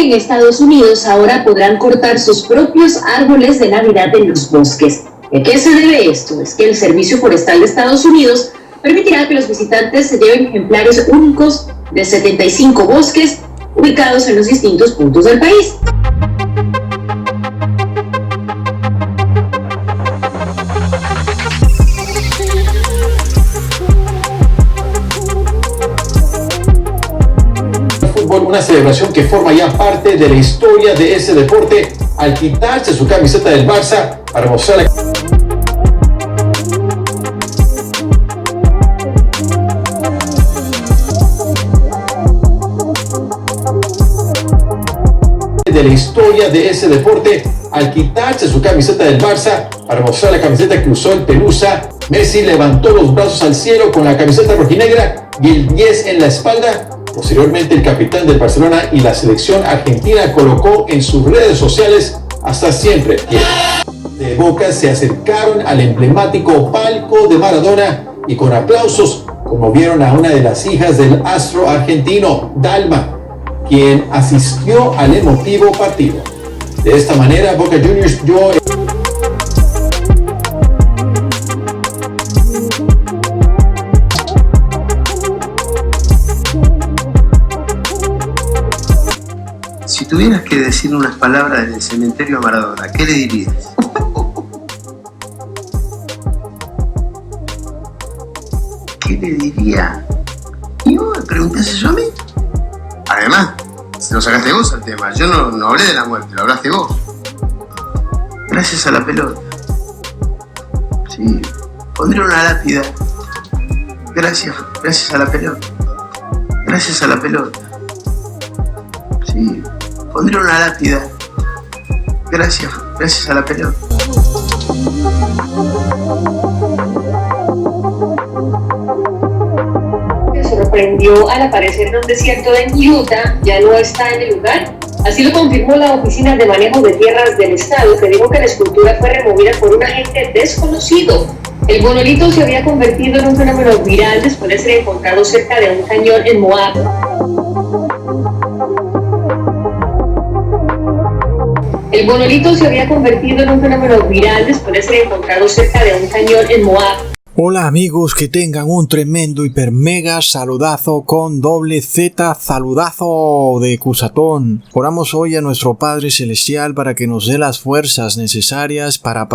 en Estados Unidos ahora podrán cortar sus propios árboles de Navidad en los bosques. ¿A qué se debe esto? Es que el Servicio Forestal de Estados Unidos permitirá que los visitantes se lleven ejemplares únicos de 75 bosques ubicados en los distintos puntos del país. Una celebración que forma ya parte de la historia de ese deporte al quitarse su camiseta del Barça para mostrar la camiseta que usó en Pelusa. Messi levantó los brazos al cielo con la camiseta rojinegra y el 10 en la espalda. Posteriormente, el capitán del Barcelona y la selección argentina colocó en sus redes sociales "hasta siempre". De Boca se acercaron al emblemático palco de Maradona y con aplausos conmovieron a una de las hijas del astro argentino, Dalma, quien asistió al emotivo partido. De esta manera, Boca Juniors dio Si tuvieras que decir unas palabras del cementerio a Maradona, ¿qué le dirías? ¿Qué le diría? ¿Y vos me preguntás eso a mí? Además, se lo sacaste vos al tema. Yo no hablé de la muerte, lo hablaste vos. Gracias a la pelota. Sí, pondré una lápida. Gracias a la pelota. Gracias a la pelota. Sí, pondré una lápida. Gracias a la pelota. Sorprendió al aparecer en un desierto en Utah, ya no está en el lugar. Así lo confirmó la Oficina de Manejo de Tierras del Estado, que dijo que la escultura fue removida por un agente desconocido. El monolito se había convertido en un fenómeno viral después de ser encontrado cerca de un cañón en Moab. El monolito se había convertido en un fenómeno viral después de ser encontrado cerca de un cañón en Moab. Hola amigos, que tengan un tremendo hiper mega saludazo con doble Z, saludazo de Cusatón. Oramos hoy a nuestro Padre Celestial para que nos dé las fuerzas necesarias para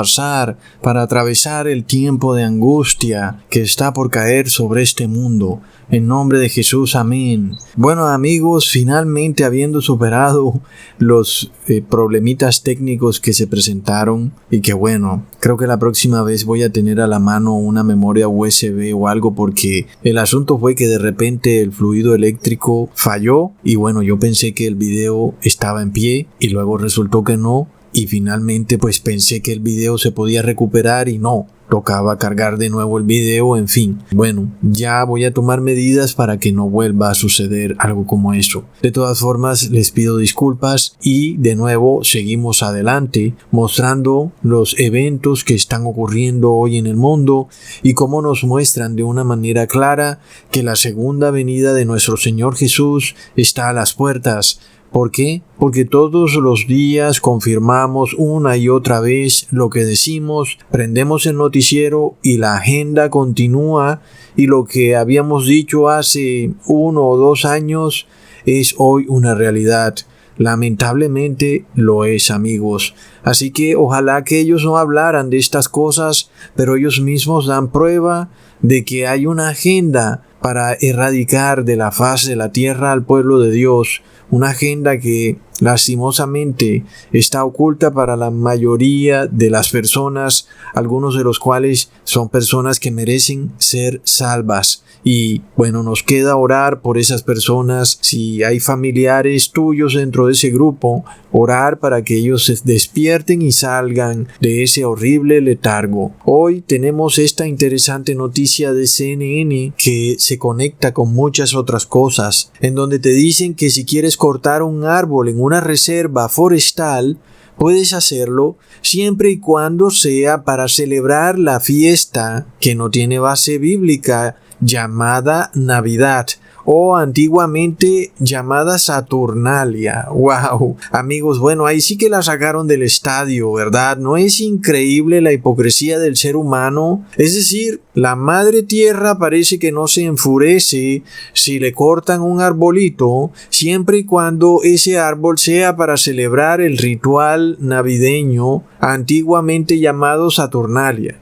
atravesar el tiempo de angustia que está por caer sobre este mundo. En nombre de Jesús, amén. Bueno amigos, finalmente habiendo superado los problemitas técnicos que se presentaron y que bueno, creo que la próxima vez voy a tener a la mano una memoria USB o algo, porque el asunto fue que de repente el fluido eléctrico falló y bueno, yo pensé que el video estaba en pie y luego resultó que no, y finalmente pues pensé que el video se podía recuperar y no. Tocaba cargar de nuevo el video, en fin. Bueno, ya voy a tomar medidas para que no vuelva a suceder algo como eso. De todas formas, les pido disculpas y de nuevo seguimos adelante mostrando los eventos que están ocurriendo hoy en el mundo y cómo nos muestran de una manera clara que la segunda venida de nuestro Señor Jesús está a las puertas. ¿Por qué? Porque todos los días confirmamos una y otra vez lo que decimos, prendemos el noticiero y la agenda continúa, y lo que habíamos dicho hace 1 o 2 años es hoy una realidad. Lamentablemente lo es, amigos. Así que ojalá que ellos no hablaran de estas cosas, pero ellos mismos dan prueba de que hay una agenda para erradicar de la faz de la tierra al pueblo de Dios. Una agenda que lastimosamente está oculta para la mayoría de las personas, algunos de los cuales son personas que merecen ser salvas. Y bueno, nos queda orar por esas personas. Si hay familiares tuyos dentro de ese grupo, orar para que ellos se despierten y salgan de ese horrible letargo. Hoy tenemos esta interesante noticia de CNN que se conecta con muchas otras cosas, en donde te dicen que si quieres cortar un árbol en una reserva forestal, puedes hacerlo siempre y cuando sea para celebrar la fiesta que no tiene base bíblica llamada Navidad o antiguamente llamada Saturnalia. ¡Wow! Amigos, bueno, ahí sí que la sacaron del estadio, ¿verdad? ¿No es increíble la hipocresía del ser humano? Es decir, la madre tierra parece que no se enfurece si le cortan un arbolito, siempre y cuando ese árbol sea para celebrar el ritual navideño antiguamente llamado Saturnalia.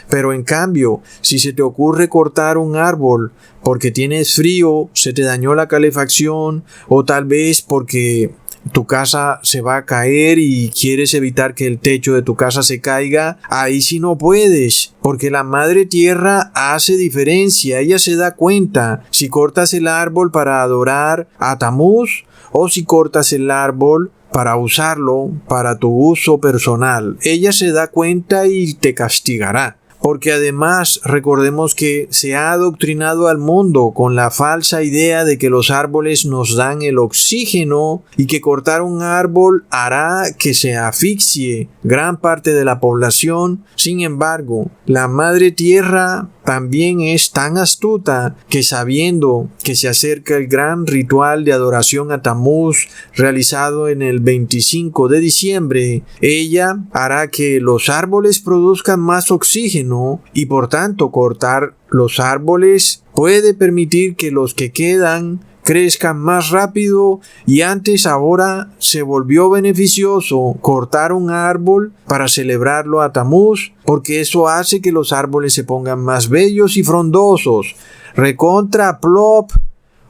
Pero en cambio, si se te ocurre cortar un árbol porque tienes frío, se te dañó la calefacción, o tal vez porque tu casa se va a caer y quieres evitar que el techo de tu casa se caiga, ahí sí no puedes, porque la madre tierra hace diferencia. Ella se da cuenta si cortas el árbol para adorar a Tamuz o si cortas el árbol para usarlo para tu uso personal. Ella se da cuenta y te castigará. Porque además recordemos que se ha adoctrinado al mundo con la falsa idea de que los árboles nos dan el oxígeno y que cortar un árbol hará que se asfixie gran parte de la población. Sin embargo, la madre tierra también es tan astuta que, sabiendo que se acerca el gran ritual de adoración a Tamuz realizado en el 25 de diciembre, ella hará que los árboles produzcan más oxígeno y por tanto cortar los árboles puede permitir que los que quedan crezcan más rápido, y antes ahora se volvió beneficioso cortar un árbol para celebrarlo a Tamuz, porque eso hace que los árboles se pongan más bellos y frondosos. Recontra plop.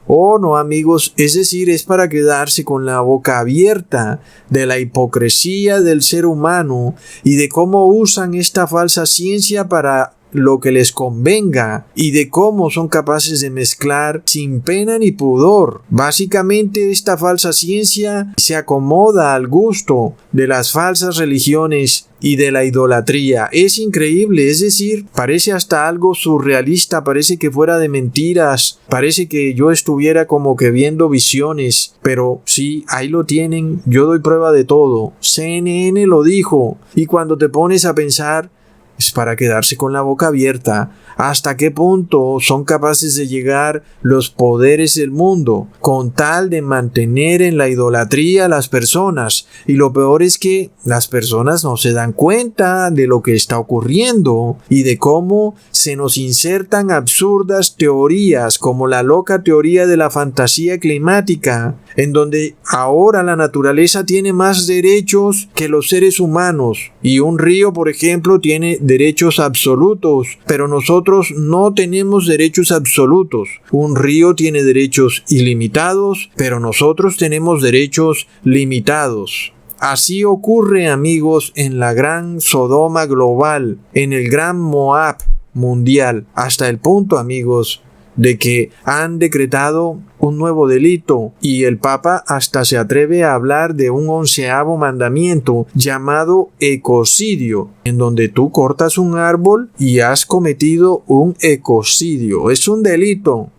Oh, no, amigos, es decir, es para quedarse con la boca abierta de la hipocresía del ser humano y de cómo usan esta falsa ciencia para lo que les convenga y de cómo son capaces de mezclar sin pena ni pudor. Básicamente esta falsa ciencia se acomoda al gusto de las falsas religiones y de la idolatría. Es increíble, es decir, parece hasta algo surrealista, parece que fuera de mentiras, parece que yo estuviera como que viendo visiones, pero sí, ahí lo tienen, yo doy prueba de todo. CNN lo dijo, y cuando te pones a pensar, es para quedarse con la boca abierta. ¿Hasta qué punto son capaces de llegar los poderes del mundo con tal de mantener en la idolatría a las personas? Y lo peor es que las personas no se dan cuenta de lo que está ocurriendo y de cómo se nos insertan absurdas teorías como la loca teoría de la fantasía climática, en donde ahora la naturaleza tiene más derechos que los seres humanos y un río, por ejemplo, tiene derechos absolutos, pero nosotros no tenemos derechos absolutos. Un río tiene derechos ilimitados, pero nosotros tenemos derechos limitados. Así ocurre, amigos, en la gran Sodoma global, en el gran Moab mundial, hasta el punto, amigos, de que han decretado un nuevo delito y el Papa hasta se atreve a hablar de un 11º mandamiento llamado ecocidio, en donde tú cortas un árbol y has cometido un ecocidio. Es un delito.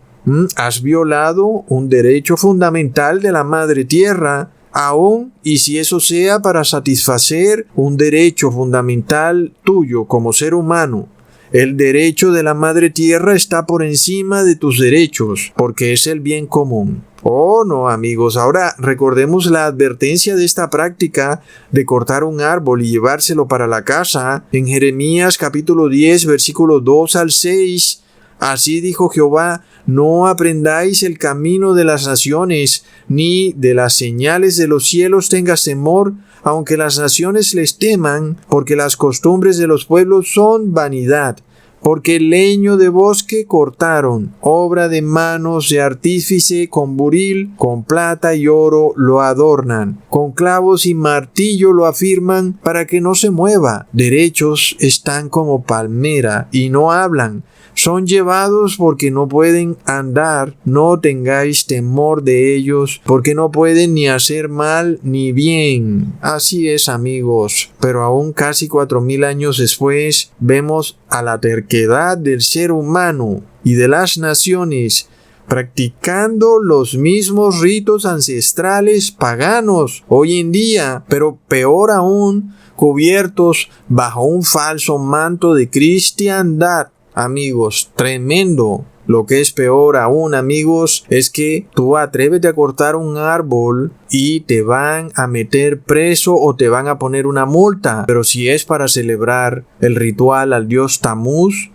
Has violado un derecho fundamental de la Madre Tierra, aún y si eso sea para satisfacer un derecho fundamental tuyo como ser humano. El derecho de la Madre Tierra está por encima de tus derechos, porque es el bien común. Oh, no, amigos. Ahora recordemos la advertencia de esta práctica de cortar un árbol y llevárselo para la casa. En Jeremías capítulo 10, versículos 2 al 6. Así dijo Jehová: no aprendáis el camino de las naciones, ni de las señales de los cielos tengas temor, aunque las naciones les teman, porque las costumbres de los pueblos son vanidad. Porque el leño de bosque cortaron, obra de manos de artífice, con buril, con plata y oro lo adornan, con clavos y martillo lo afirman para que no se mueva. Derechos están como palmera y no hablan. Son llevados porque no pueden andar, no tengáis temor de ellos, porque no pueden ni hacer mal ni bien. Así es, amigos, pero aún casi 4000 años después, vemos a la terquedad del ser humano y de las naciones practicando los mismos ritos ancestrales paganos hoy en día, pero peor aún, cubiertos bajo un falso manto de cristiandad. Amigos, tremendo. Lo que es peor aún, amigos, es que tú atrévete a cortar un árbol y te van a meter preso o te van a poner una multa. Pero si es para celebrar el ritual al dios Tamuz,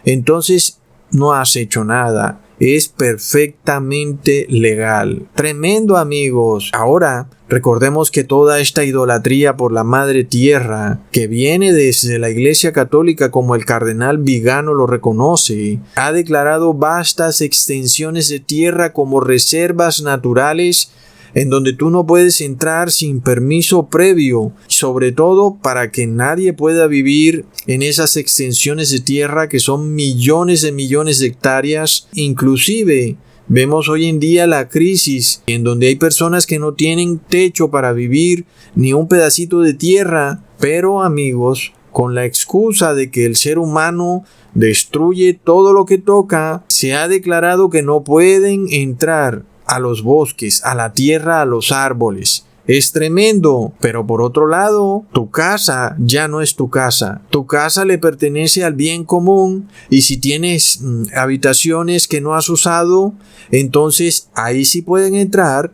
entonces no has hecho nada. Es perfectamente legal. Tremendo, amigos. Ahora, recordemos que toda esta idolatría por la madre tierra, que viene desde la Iglesia Católica, como el cardenal Vigano lo reconoce, ha declarado vastas extensiones de tierra como reservas naturales en donde tú no puedes entrar sin permiso previo, sobre todo para que nadie pueda vivir en esas extensiones de tierra que son millones de hectáreas. Inclusive vemos hoy en día la crisis en donde hay personas que no tienen techo para vivir ni un pedacito de tierra, pero amigos, con la excusa de que el ser humano destruye todo lo que toca, se ha declarado que no pueden entrar a los bosques, a la tierra, a los árboles. Es tremendo, pero por otro lado, tu casa ya no es tu casa. Tu casa le pertenece al bien común y si tienes habitaciones que no has usado, entonces ahí sí pueden entrar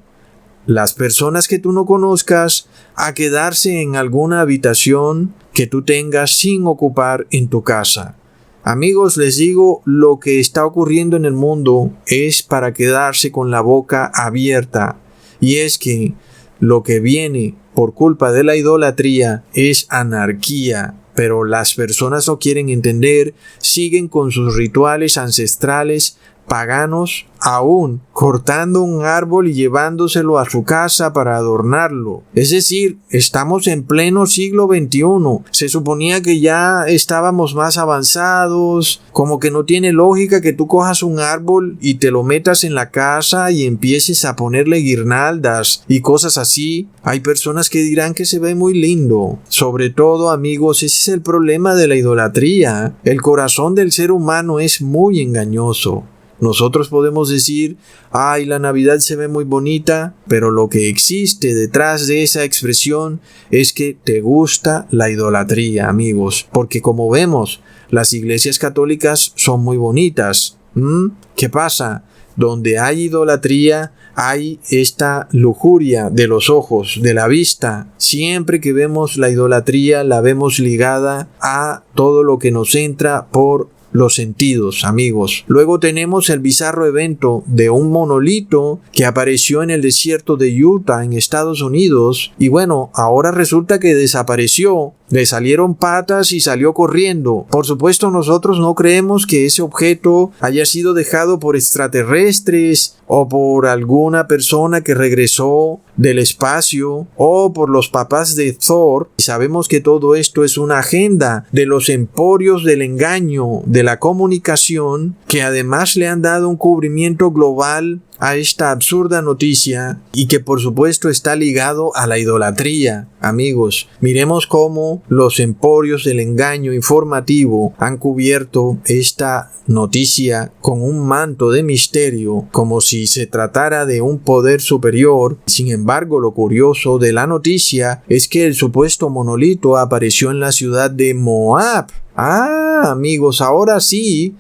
las personas que tú no conozcas a quedarse en alguna habitación que tú tengas sin ocupar en tu casa. Amigos, les digo, lo que está ocurriendo en el mundo es para quedarse con la boca abierta. Y es que lo que viene por culpa de la idolatría es anarquía. Pero las personas no quieren entender, siguen con sus rituales ancestrales paganos, aún cortando un árbol y llevándoselo a su casa para adornarlo. Es decir, estamos en pleno siglo XXI. Se suponía que ya estábamos más avanzados, como que no tiene lógica que tú cojas un árbol y te lo metas en la casa y empieces a ponerle guirnaldas y cosas así. Hay personas que dirán que se ve muy lindo. Sobre todo, amigos, ese es el problema de la idolatría. El corazón del ser humano es muy engañoso. Nosotros podemos decir, ay, la Navidad se ve muy bonita, pero lo que existe detrás de esa expresión es que te gusta la idolatría, amigos. Porque como vemos, las iglesias católicas son muy bonitas. ¿Qué pasa? Donde hay idolatría, hay esta lujuria de los ojos, de la vista. Siempre que vemos la idolatría, la vemos ligada a todo lo que nos entra por los sentidos, amigos. Luego tenemos el bizarro evento de un monolito que apareció en el desierto de Utah, en Estados Unidos, y bueno, ahora resulta que desapareció. Le salieron patas y salió corriendo. Por supuesto, nosotros no creemos que ese objeto haya sido dejado por extraterrestres o por alguna persona que regresó del espacio o por los papás de Thor. Y sabemos que todo esto es una agenda de los emporios del engaño, de la comunicación, que además le han dado un cubrimiento global a esta absurda noticia y que por supuesto está ligado a la idolatría. Amigos, miremos cómo los emporios del engaño informativo han cubierto esta noticia con un manto de misterio, como si se tratara de un poder superior. Sin embargo, lo curioso de la noticia es que el supuesto monolito apareció en la ciudad de Moab. Amigos, ahora sí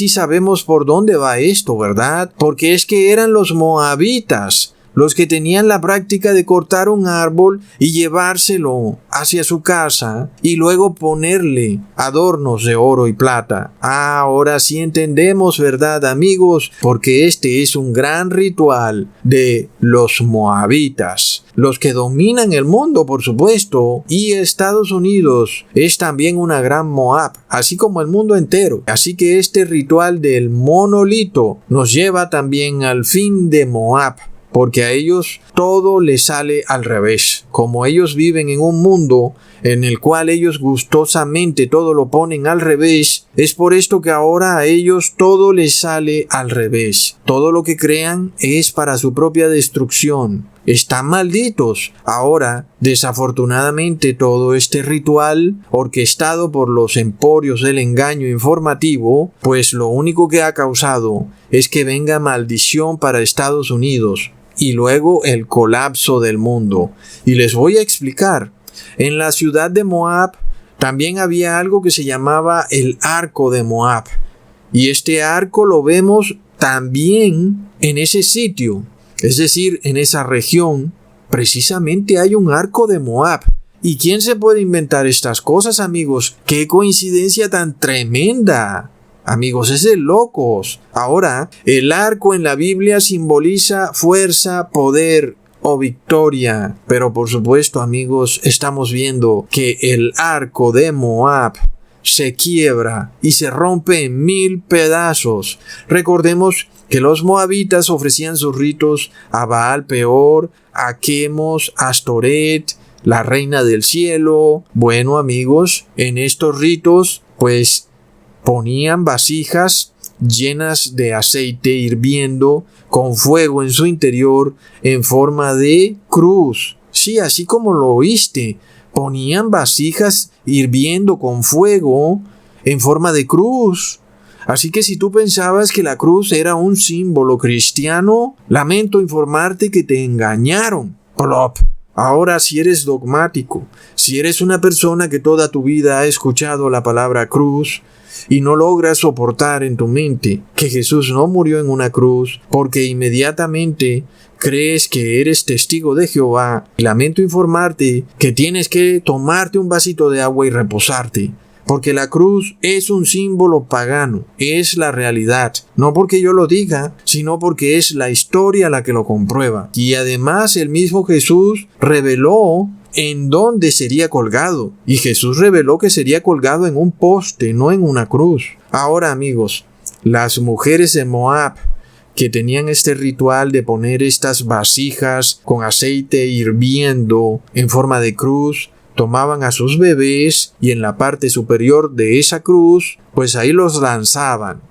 sabemos por dónde va esto, ¿verdad? Porque es que eran los moabitas los que tenían la práctica de cortar un árbol y llevárselo hacia su casa y luego ponerle adornos de oro y plata. Ahora sí entendemos, ¿verdad, amigos? Porque este es un gran ritual de los moabitas, los que dominan el mundo, por supuesto, y Estados Unidos es también una gran Moab, así como el mundo entero. Así que este ritual del monolito nos lleva también al fin de Moab, porque a ellos todo les sale al revés. Como ellos viven en un mundo en el cual ellos gustosamente todo lo ponen al revés, es por esto que ahora a ellos todo les sale al revés. Todo lo que crean es para su propia destrucción. Están malditos. Ahora, desafortunadamente, todo este ritual orquestado por los emporios del engaño informativo, pues lo único que ha causado es que venga maldición para Estados Unidos y luego el colapso del mundo. Y les voy a explicar. En la ciudad de Moab también había algo que se llamaba el Arco de Moab. Y este arco lo vemos también en ese sitio, es decir, en esa región. Precisamente hay un arco de Moab. ¿Y quién se puede inventar estas cosas, amigos? ¡Qué coincidencia tan tremenda! Amigos, es de locos. Ahora, el arco en la Biblia simboliza fuerza, poder o victoria. Pero por supuesto, amigos, estamos viendo que el arco de Moab se quiebra y se rompe en 1000 pedazos. Recordemos que los moabitas ofrecían sus ritos a Baal Peor, a Quemos, a Astoret, la reina del cielo. Bueno, amigos, en estos ritos, pues, ponían vasijas llenas de aceite hirviendo con fuego en su interior en forma de cruz. Sí, así como lo oíste, ponían vasijas hirviendo con fuego en forma de cruz. Así que si tú pensabas que la cruz era un símbolo cristiano, lamento informarte que te engañaron. Plop. Ahora, si eres dogmático, si eres una persona que toda tu vida ha escuchado la palabra cruz y no logras soportar en tu mente que Jesús no murió en una cruz porque inmediatamente crees que eres testigo de Jehová, lamento informarte que tienes que tomarte un vasito de agua y reposarte. Porque la cruz es un símbolo pagano, es la realidad. No porque yo lo diga, sino porque es la historia la que lo comprueba. Y además el mismo Jesús reveló en dónde sería colgado. Y Jesús reveló que sería colgado en un poste, no en una cruz. Ahora, amigos, las mujeres de Moab que tenían este ritual de poner estas vasijas con aceite hirviendo en forma de cruz, tomaban a sus bebés y en la parte superior de esa cruz, pues ahí los lanzaban.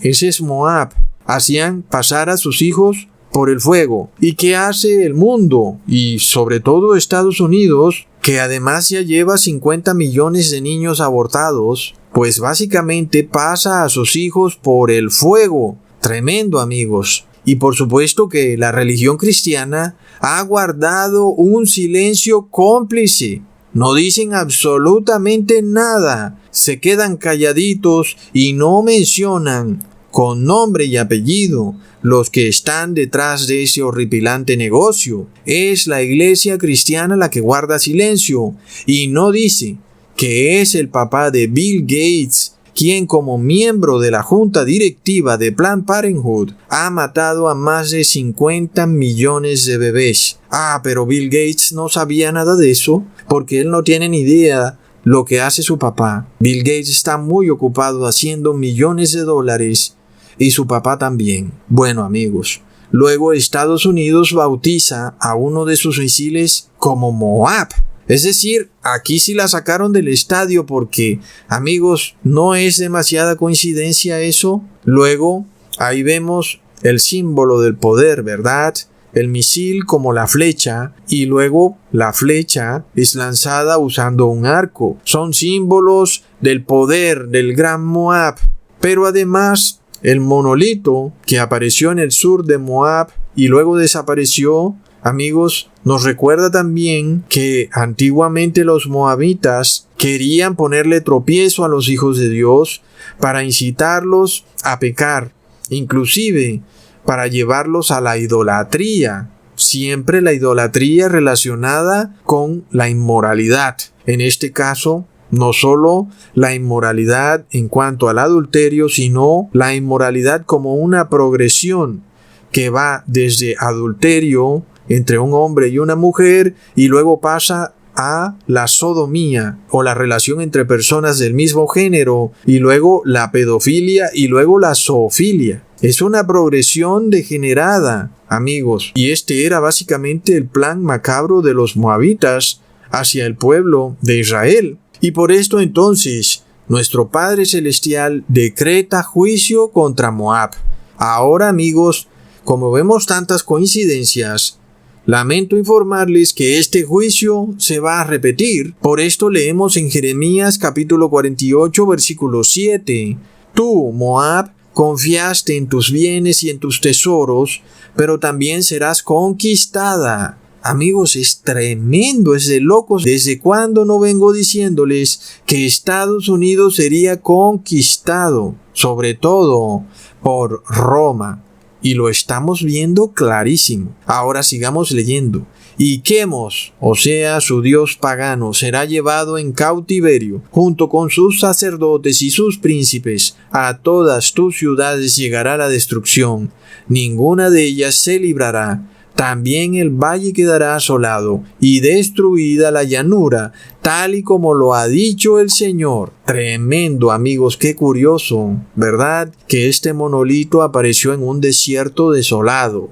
Ese es Moab. Hacían pasar a sus hijos por el fuego. ¿Y qué hace el mundo? Y sobre todo Estados Unidos, que además ya lleva 50 millones de niños abortados, pues básicamente pasa a sus hijos por el fuego. Tremendo, amigos. Y por supuesto que la religión cristiana ha guardado un silencio cómplice. No dicen absolutamente nada, se quedan calladitos y no mencionan con nombre y apellido los que están detrás de ese horripilante negocio. Es la iglesia cristiana la que guarda silencio y no dice que es el papá de Bill Gates quien como miembro de la junta directiva de Planned Parenthood ha matado a más de 50 millones de bebés. Pero Bill Gates no sabía nada de eso porque él no tiene ni idea lo que hace su papá. Bill Gates está muy ocupado haciendo millones de dólares y su papá también. Bueno, amigos, luego Estados Unidos bautiza a uno de sus misiles como Moab. Es decir, aquí sí la sacaron del estadio porque, amigos, no es demasiada coincidencia eso. Luego, ahí vemos el símbolo del poder, ¿verdad? El misil como la flecha y luego la flecha es lanzada usando un arco. Son símbolos del poder del gran Moab. Pero además, el monolito que apareció en el sur de Moab y luego desapareció, amigos, nos recuerda también que antiguamente los moabitas querían ponerle tropiezo a los hijos de Dios para incitarlos a pecar, inclusive para llevarlos a la idolatría. Siempre la idolatría relacionada con la inmoralidad. En este caso, no solo la inmoralidad en cuanto al adulterio, sino la inmoralidad como una progresión que va desde adulterio entre un hombre y una mujer y luego pasa a la sodomía o la relación entre personas del mismo género y luego la pedofilia y luego la zoofilia. Es una progresión degenerada, amigos, y este era básicamente el plan macabro de los moabitas hacia el pueblo de Israel. Y por esto entonces nuestro Padre Celestial decreta juicio contra Moab. Ahora, amigos, como vemos tantas coincidencias, lamento informarles que este juicio se va a repetir. Por esto leemos en Jeremías capítulo 48 versículo 7. Tú, Moab, confiaste en tus bienes y en tus tesoros, pero también serás conquistada. Amigos, es tremendo, es de locos. ¿Desde cuándo no vengo diciéndoles que Estados Unidos sería conquistado, sobre todo por Roma? Y lo estamos viendo clarísimo. Ahora sigamos leyendo. Y Quemos, o sea, su dios pagano, será llevado en cautiverio, junto con sus sacerdotes y sus príncipes. A todas tus ciudades llegará la destrucción. Ninguna de ellas se librará. También el valle quedará asolado y destruida la llanura, tal y como lo ha dicho el Señor. Tremendo, amigos, qué curioso, ¿verdad? Que este monolito apareció en un desierto desolado.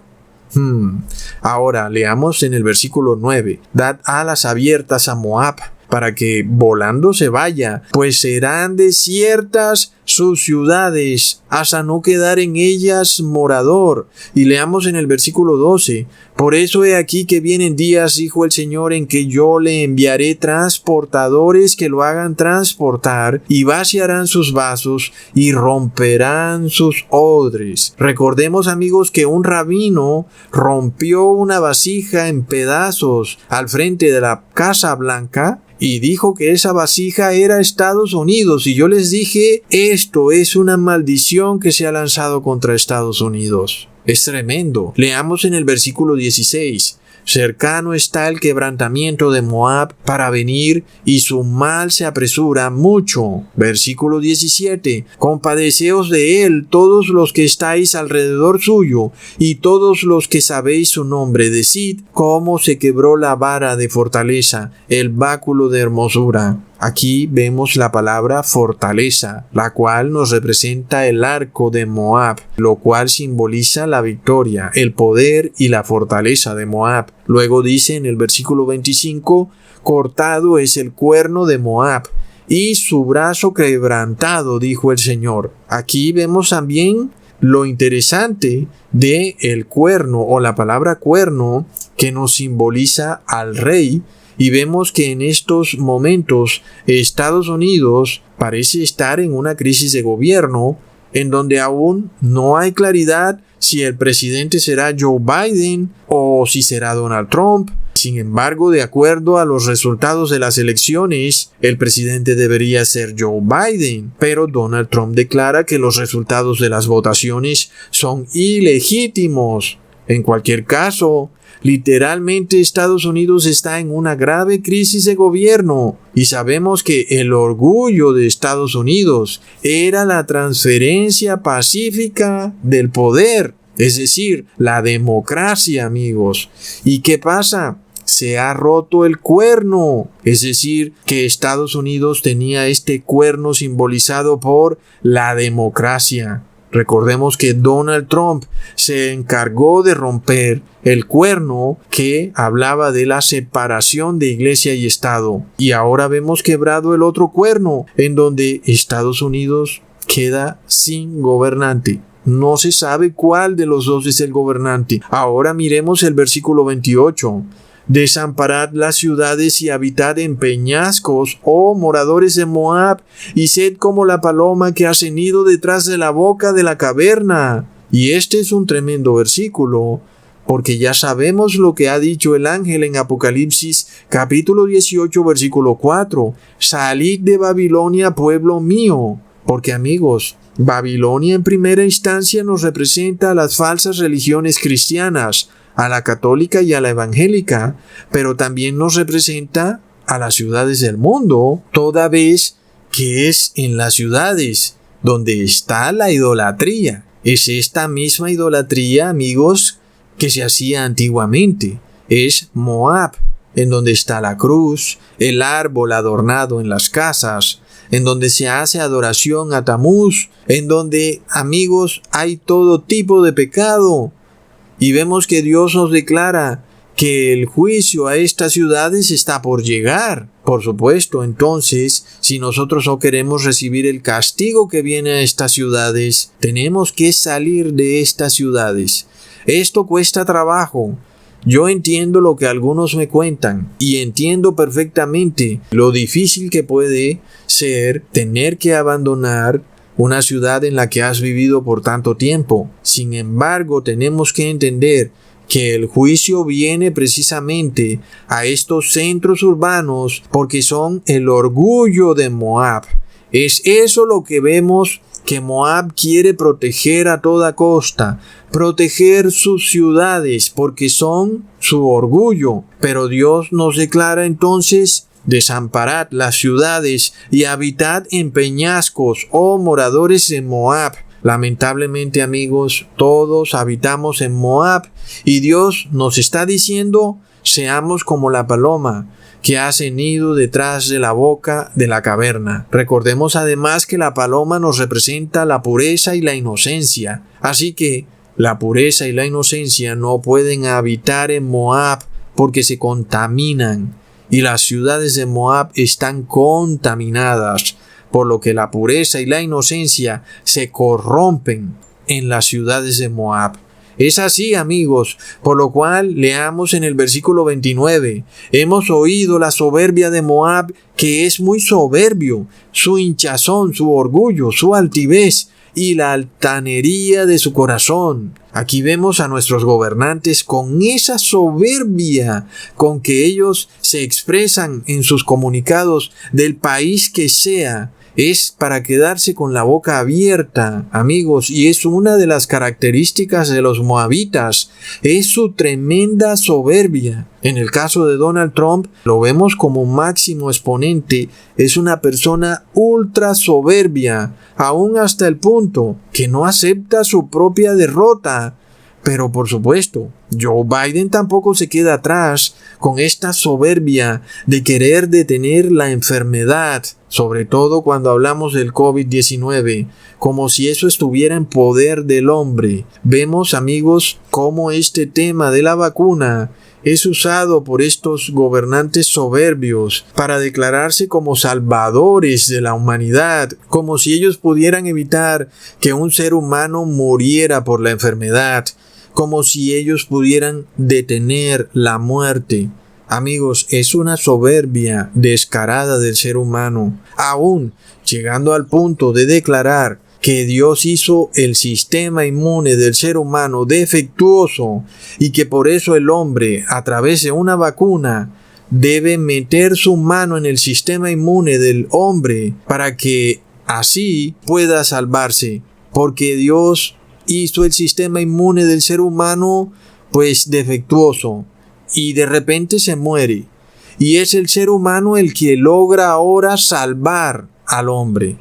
Ahora leamos en el versículo 9. Dad alas abiertas a Moab, para que volando se vaya, pues serán desiertas sus ciudades, hasta no quedar en ellas morador. Y leamos en el versículo 12. Por eso he aquí que vienen días, dijo el Señor, en que yo le enviaré transportadores que lo hagan transportar, y vaciarán sus vasos, y romperán sus odres. Recordemos, amigos, que un rabino rompió una vasija en pedazos al frente de la Casa Blanca, y dijo que esa vasija era Estados Unidos. Y yo les dije, esto es una maldición que se ha lanzado contra Estados Unidos. Es tremendo. Leamos en el versículo 16. Cercano está el quebrantamiento de Moab para venir, y su mal se apresura mucho. Versículo 17. Compadeceos de él todos los que estáis alrededor suyo, y todos los que sabéis su nombre. Decid cómo se quebró la vara de fortaleza, el báculo de hermosura. Aquí vemos la palabra fortaleza, la cual nos representa el arco de Moab, lo cual simboliza la victoria, el poder y la fortaleza de Moab. Luego dice en el versículo 25, cortado es el cuerno de Moab, y su brazo quebrantado, dijo el Señor. Aquí vemos también lo interesante de el cuerno, o la palabra cuerno, que nos simboliza al rey. Y vemos que en estos momentos Estados Unidos parece estar en una crisis de gobierno en donde aún no hay claridad si el presidente será Joe Biden o si será Donald Trump. Sin embargo, de acuerdo a los resultados de las elecciones, el presidente debería ser Joe Biden, pero Donald Trump declara que los resultados de las votaciones son ilegítimos. En cualquier caso, literalmente Estados Unidos está en una grave crisis de gobierno, y sabemos que el orgullo de Estados Unidos era la transferencia pacífica del poder, es decir, la democracia, amigos. ¿Y qué pasa? Se ha roto el cuerno, es decir, que Estados Unidos tenía este cuerno simbolizado por la democracia. Recordemos que Donald Trump se encargó de romper el cuerno que hablaba de la separación de iglesia y Estado. Y ahora vemos quebrado el otro cuerno, en donde Estados Unidos queda sin gobernante. No se sabe cuál de los dos es el gobernante. Ahora miremos el versículo 28. Desamparad las ciudades y habitad en peñascos, oh moradores de Moab, y sed como la paloma que ha cenido detrás de la boca de la caverna. Y este es un tremendo versículo, porque ya sabemos lo que ha dicho el ángel en Apocalipsis capítulo 18 versículo 4. Salid de Babilonia, pueblo mío. Porque, amigos, Babilonia en primera instancia nos representa a las falsas religiones cristianas, a la católica y a la evangélica, pero también nos representa a las ciudades del mundo, toda vez que es en las ciudades donde está la idolatría. Es esta misma idolatría, amigos, que se hacía antiguamente. Es Moab, en donde está la cruz, el árbol adornado en las casas, en donde se hace adoración a Tamuz, en donde, amigos, hay todo tipo de pecado. Y vemos que Dios nos declara que el juicio a estas ciudades está por llegar. Por supuesto, entonces, si nosotros no queremos recibir el castigo que viene a estas ciudades, tenemos que salir de estas ciudades. Esto cuesta trabajo. Yo entiendo lo que algunos me cuentan y entiendo perfectamente lo difícil que puede ser tener que abandonar una ciudad en la que has vivido por tanto tiempo. Sin embargo, tenemos que entender que el juicio viene precisamente a estos centros urbanos porque son el orgullo de Moab. Es eso lo que vemos que Moab quiere proteger a toda costa, proteger sus ciudades porque son su orgullo. Pero Dios nos declara entonces: desamparad las ciudades y habitad en peñascos, oh moradores de Moab. Lamentablemente, amigos, todos habitamos en Moab y Dios nos está diciendo: seamos como la paloma que hace nido detrás de la boca de la caverna. Recordemos además que la paloma nos representa la pureza y la inocencia. Así que la pureza y la inocencia no pueden habitar en Moab porque se contaminan y las ciudades de Moab están contaminadas, por lo que la pureza y la inocencia se corrompen en las ciudades de Moab. Es así, amigos, por lo cual leamos en el versículo 29. Hemos oído la soberbia de Moab, que es muy soberbio, su hinchazón, su orgullo, su altivez y la altanería de su corazón. Aquí vemos a nuestros gobernantes con esa soberbia con que ellos se expresan en sus comunicados del país que sea. Es para quedarse con la boca abierta, amigos, y es una de las características de los moabitas, es su tremenda soberbia. En el caso de Donald Trump, lo vemos como máximo exponente, es una persona ultra soberbia, aún hasta el punto que no acepta su propia derrota. Pero por supuesto, Joe Biden tampoco se queda atrás con esta soberbia de querer detener la enfermedad, sobre todo cuando hablamos del COVID-19, como si eso estuviera en poder del hombre. Vemos, amigos, cómo este tema de la vacuna es usado por estos gobernantes soberbios para declararse como salvadores de la humanidad, como si ellos pudieran evitar que un ser humano muriera por la enfermedad, como si ellos pudieran detener la muerte. Amigos, es una soberbia descarada del ser humano, aún llegando al punto de declarar que Dios hizo el sistema inmune del ser humano defectuoso y que por eso el hombre, a través de una vacuna, debe meter su mano en el sistema inmune del hombre para que así pueda salvarse, porque Dios hizo el sistema inmune del ser humano pues defectuoso y de repente se muere, y es el ser humano el que logra ahora salvar al hombre.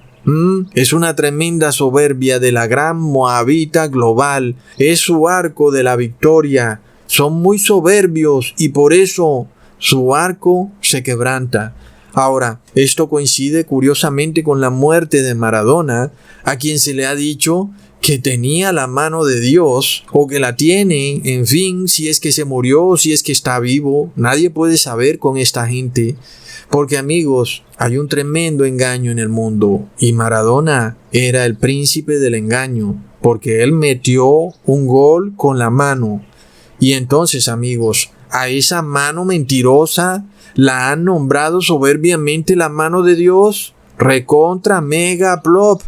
Es una tremenda soberbia de la gran moabita global, es su arco de la victoria. Son muy soberbios y por eso su arco se quebranta. Ahora, esto coincide curiosamente con la muerte de Maradona, a quien se le ha dicho que tenía la mano de Dios, o que la tiene, en fin, si es que se murió o si es que está vivo. Nadie puede saber con esta gente, porque amigos, hay un tremendo engaño en el mundo, y Maradona era el príncipe del engaño, porque él metió un gol con la mano. Y entonces, amigos, a esa mano mentirosa la han nombrado soberbiamente la mano de Dios, recontra mega plop.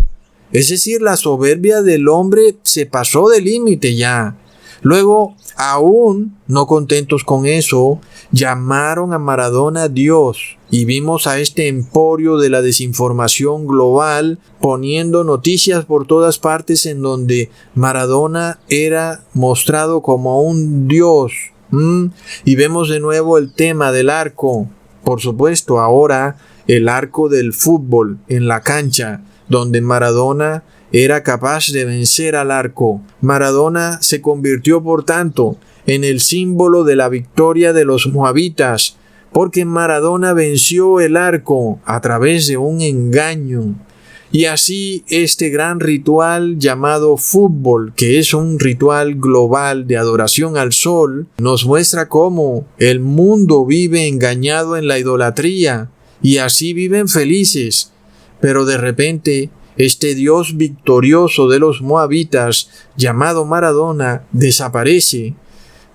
Es decir, la soberbia del hombre se pasó de límite ya. Luego, aún no contentos con eso, llamaron a Maradona Dios, y vimos a este emporio de la desinformación global poniendo noticias por todas partes en donde Maradona era mostrado como un Dios. Y vemos de nuevo el tema del arco. Por supuesto, ahora el arco del fútbol en la cancha, donde Maradona era capaz de vencer al arco. Maradona se convirtió, por tanto, en el símbolo de la victoria de los moabitas, porque Maradona venció el arco a través de un engaño. Y así este gran ritual llamado fútbol, que es un ritual global de adoración al sol, nos muestra cómo el mundo vive engañado en la idolatría, y así viven felices. Pero de repente, este Dios victorioso de los moabitas, llamado Maradona, desaparece.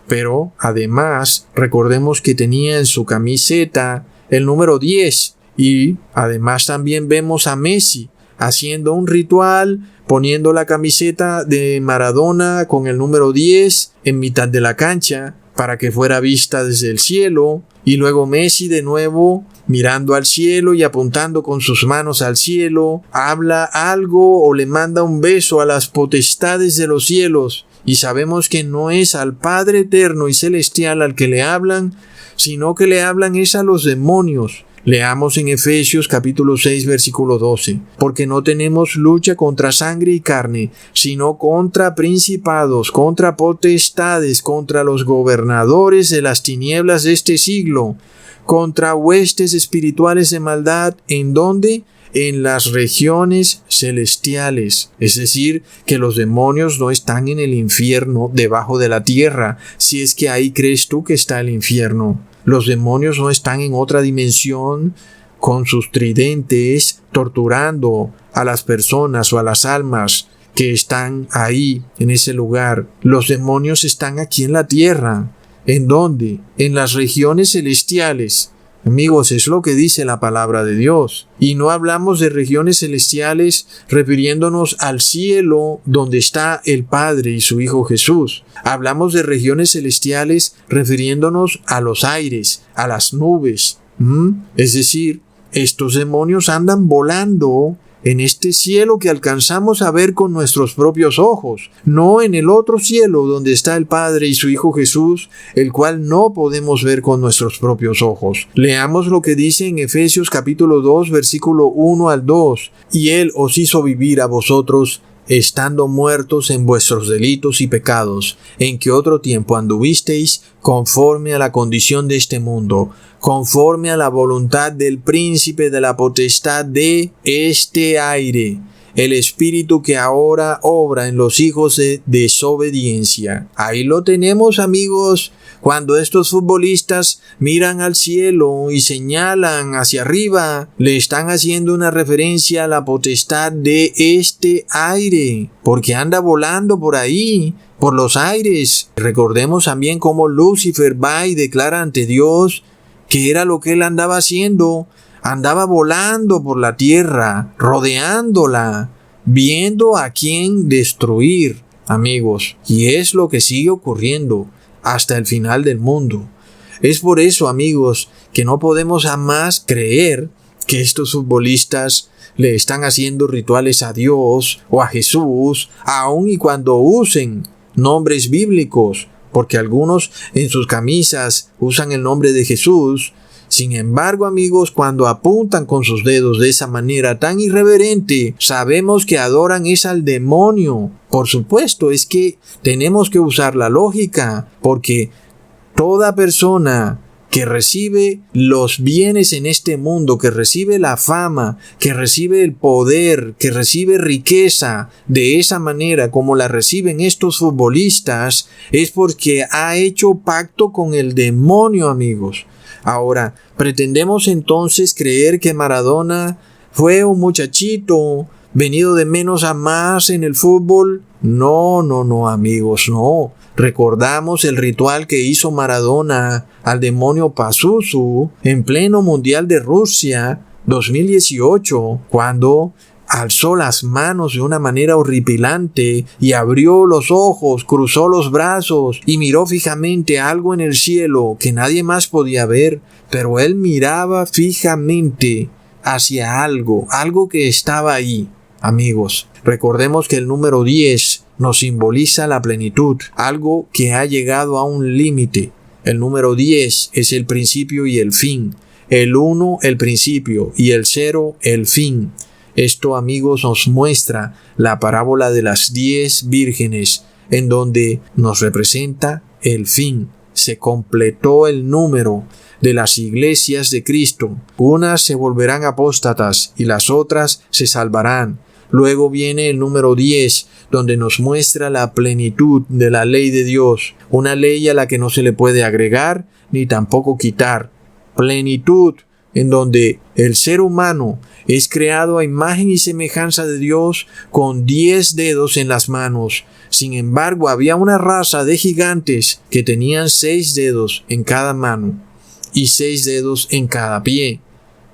Pero, además, recordemos que tenía en su camiseta el número 10. Y, además, también vemos a Messi haciendo un ritual, poniendo la camiseta de Maradona con el número 10 en mitad de la cancha para que fuera vista desde el cielo, y luego Messi de nuevo mirando al cielo y apuntando con sus manos al cielo, habla algo o le manda un beso a las potestades de los cielos, y sabemos que no es al Padre eterno y celestial al que le hablan, sino que le hablan es a los demonios. Leamos en Efesios capítulo 6 versículo 12, porque no tenemos lucha contra sangre y carne, sino contra principados, contra potestades, contra los gobernadores de las tinieblas de este siglo, contra huestes espirituales de maldad, ¿en dónde? En las regiones celestiales. Es decir, que los demonios no están en el infierno debajo de la tierra, si es que ahí crees tú que está el infierno. Los demonios no están en otra dimensión con sus tridentes torturando a las personas o a las almas que están ahí en ese lugar. Los demonios están aquí en la tierra. ¿En dónde? En las regiones celestiales. Amigos, es lo que dice la palabra de Dios. Y no hablamos de regiones celestiales refiriéndonos al cielo donde está el Padre y su Hijo Jesús. Hablamos de regiones celestiales refiriéndonos a los aires, a las nubes. Es decir, estos demonios andan volando en este cielo que alcanzamos a ver con nuestros propios ojos, no en el otro cielo donde está el Padre y su Hijo Jesús, el cual no podemos ver con nuestros propios ojos. Leamos lo que dice en Efesios capítulo 2, versículo 1 al 2. Y Él os hizo vivir a vosotros, estando muertos en vuestros delitos y pecados, en que otro tiempo anduvisteis conforme a la condición de este mundo, conforme a la voluntad del príncipe de la potestad de este aire, el espíritu que ahora obra en los hijos de desobediencia. Ahí lo tenemos, amigos. Cuando estos futbolistas miran al cielo y señalan hacia arriba, le están haciendo una referencia a la potestad de este aire, porque anda volando por ahí, por los aires. Recordemos también cómo Lucifer va y declara ante Dios que era lo que él andaba haciendo. Andaba volando por la tierra, rodeándola, viendo a quién destruir, amigos. Y es lo que sigue ocurriendo hasta el final del mundo. Es por eso, amigos, que no podemos jamás creer que estos futbolistas le están haciendo rituales a Dios o a Jesús, aun y cuando usen nombres bíblicos, porque algunos en sus camisas usan el nombre de Jesús. Sin embargo, amigos, cuando apuntan con sus dedos de esa manera tan irreverente, sabemos que adoran es al demonio. Por supuesto, es que tenemos que usar la lógica, porque toda persona que recibe los bienes en este mundo, que recibe la fama, que recibe el poder, que recibe riqueza de esa manera como la reciben estos futbolistas, es porque ha hecho pacto con el demonio, amigos. Ahora, ¿pretendemos entonces creer que Maradona fue un muchachito venido de menos a más en el fútbol? No, amigos, no. Recordamos el ritual que hizo Maradona al demonio Pazuzu en pleno Mundial de Rusia 2018, cuando alzó las manos de una manera horripilante y abrió los ojos, cruzó los brazos y miró fijamente algo en el cielo que nadie más podía ver, pero él miraba fijamente hacia algo que estaba ahí. Amigos, recordemos que el número 10 nos simboliza la plenitud, algo que ha llegado a un límite. El número 10 es el principio y el fin, el 1 el principio y el 0 el fin. Esto, amigos, nos muestra la parábola de las 10 vírgenes, en donde nos representa el fin. Se completó el número de las iglesias de Cristo. Unas se volverán apóstatas y las otras se salvarán. Luego viene el número 10, donde nos muestra la plenitud de la ley de Dios, una ley a la que no se le puede agregar ni tampoco quitar. Plenitud en donde el ser humano es creado a imagen y semejanza de Dios con 10 dedos en las manos. Sin embargo, había una raza de gigantes que tenían 6 dedos en cada mano y 6 dedos en cada pie.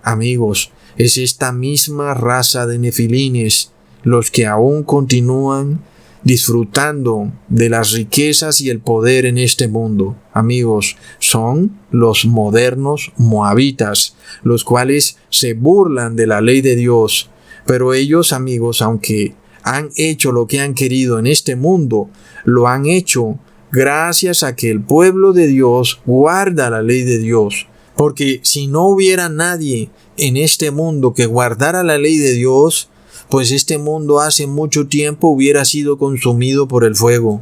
Amigos, es esta misma raza de nefilines los que aún continúan disfrutando de las riquezas y el poder en este mundo. Amigos, son los modernos moabitas, los cuales se burlan de la ley de Dios. Pero ellos, amigos, aunque han hecho lo que han querido en este mundo, lo han hecho gracias a que el pueblo de Dios guarda la ley de Dios. Porque si no hubiera nadie en este mundo que guardara la ley de Dios, pues este mundo hace mucho tiempo hubiera sido consumido por el fuego.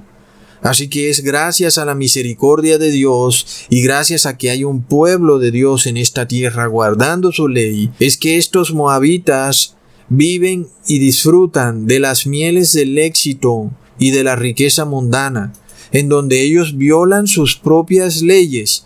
Así que es gracias a la misericordia de Dios y gracias a que hay un pueblo de Dios en esta tierra guardando su ley, es que estos moabitas viven y disfrutan de las mieles del éxito y de la riqueza mundana, en donde ellos violan sus propias leyes,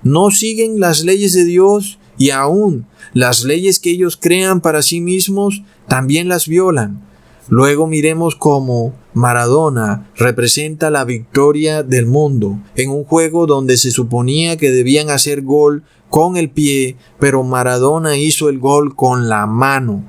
no siguen las leyes de Dios y aún las leyes que ellos crean para sí mismos también las violan. Luego miremos cómo Maradona representa la victoria del mundo en un juego donde se suponía que debían hacer gol con el pie, pero Maradona hizo el gol con la mano.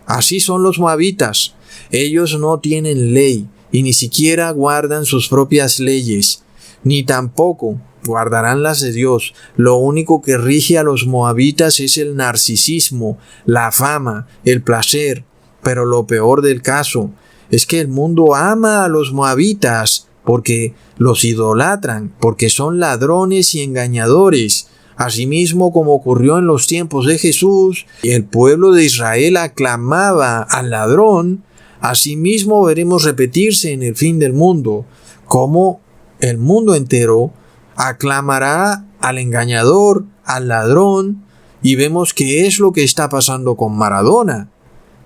Así son los moabitas. Ellos no tienen ley y ni siquiera guardan sus propias leyes, ni tampoco guardarán las de Dios. Lo único que rige a los moabitas es el narcisismo, la fama, el placer. Pero lo peor del caso es que el mundo ama a los moabitas porque los idolatran, porque son ladrones y engañadores. Asimismo, como ocurrió en los tiempos de Jesús, y el pueblo de Israel aclamaba al ladrón, asimismo veremos repetirse en el fin del mundo, como el mundo entero aclamará al engañador, al ladrón, y vemos que es lo que está pasando con Maradona.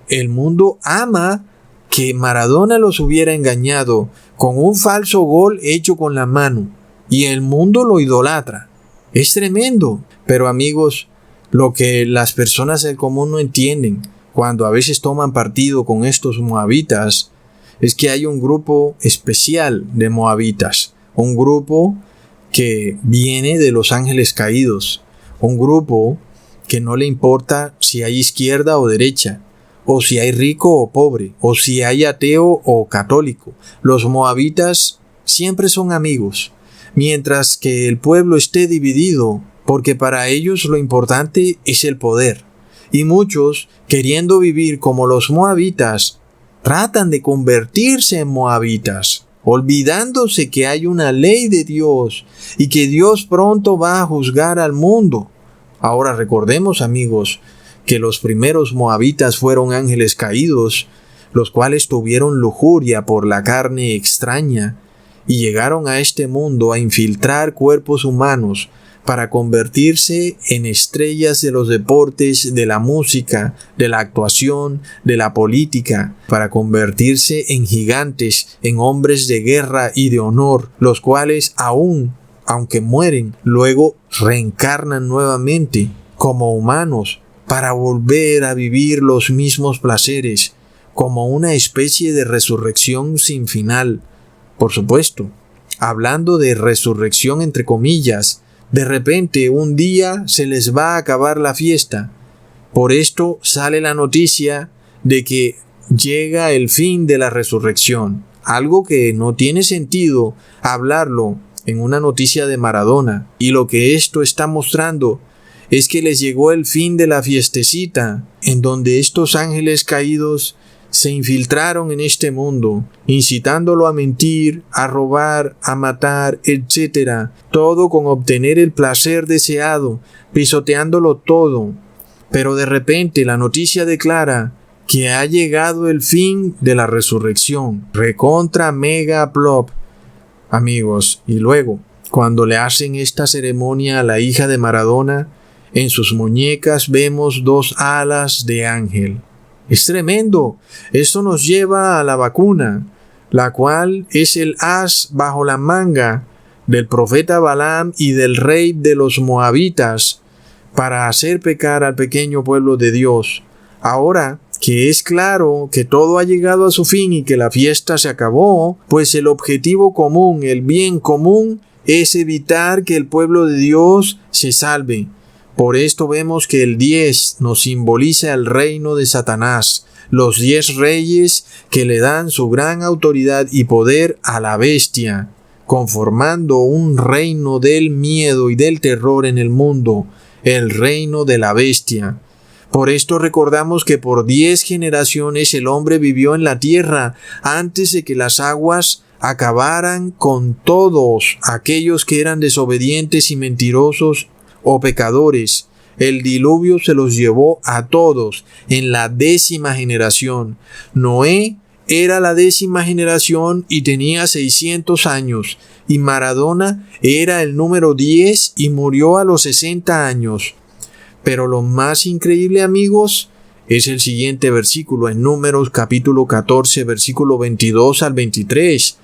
El mundo ama que Maradona los hubiera engañado con un falso gol hecho con la mano, y el mundo lo idolatra. Es tremendo. Pero amigos, lo que las personas del común no entienden cuando a veces toman partido con estos moabitas es que hay un grupo especial de moabitas, un grupo que viene de los ángeles caídos, un grupo que no le importa si hay izquierda o derecha, o si hay rico o pobre, o si hay ateo o católico. Los moabitas siempre son amigos, mientras que el pueblo esté dividido, porque para ellos lo importante es el poder. Y muchos, queriendo vivir como los moabitas, tratan de convertirse en moabitas, olvidándose que hay una ley de Dios y que Dios pronto va a juzgar al mundo. Ahora recordemos, amigos, que los primeros moabitas fueron ángeles caídos, los cuales tuvieron lujuria por la carne extraña y llegaron a este mundo a infiltrar cuerpos humanos para convertirse en estrellas de los deportes, de la música, de la actuación, de la política, para convertirse en gigantes, en hombres de guerra y de honor, los cuales aunque mueren, luego reencarnan nuevamente como humanos para volver a vivir los mismos placeres, como una especie de resurrección sin final. Por supuesto, hablando de resurrección entre comillas, de repente un día se les va a acabar la fiesta. Por esto sale la noticia de que llega el fin de la resurrección, algo que no tiene sentido hablarlo en una noticia de Maradona, y lo que esto está mostrando es que les llegó el fin de la fiestecita, en donde estos ángeles caídos se infiltraron en este mundo, incitándolo a mentir, a robar, a matar, etc. Todo con obtener el placer deseado, pisoteándolo todo. Pero de repente la noticia declara que ha llegado el fin de la resurrección. Recontra mega plop, amigos. Y luego, cuando le hacen esta ceremonia a la hija de Maradona, en sus muñecas vemos 2 alas de ángel. Es tremendo. Esto nos lleva a la vacuna, la cual es el as bajo la manga del profeta Balaam y del rey de los moabitas para hacer pecar al pequeño pueblo de Dios. Ahora que es claro que todo ha llegado a su fin y que la fiesta se acabó, pues el objetivo común, el bien común, es evitar que el pueblo de Dios se salve. Por esto vemos que el 10 nos simboliza el reino de Satanás, los 10 reyes que le dan su gran autoridad y poder a la bestia, conformando un reino del miedo y del terror en el mundo, el reino de la bestia. Por esto recordamos que por 10 generaciones el hombre vivió en la tierra antes de que las aguas acabaran con todos aquellos que eran desobedientes y mentirosos o pecadores. El diluvio se los llevó a todos en la 10ª generación. Noé era la 10ª generación y tenía 600 años, y Maradona era el número 10 y murió a los 60 años. Pero lo más increíble, amigos, es el siguiente versículo en Números capítulo 14, versículo 22 al 23.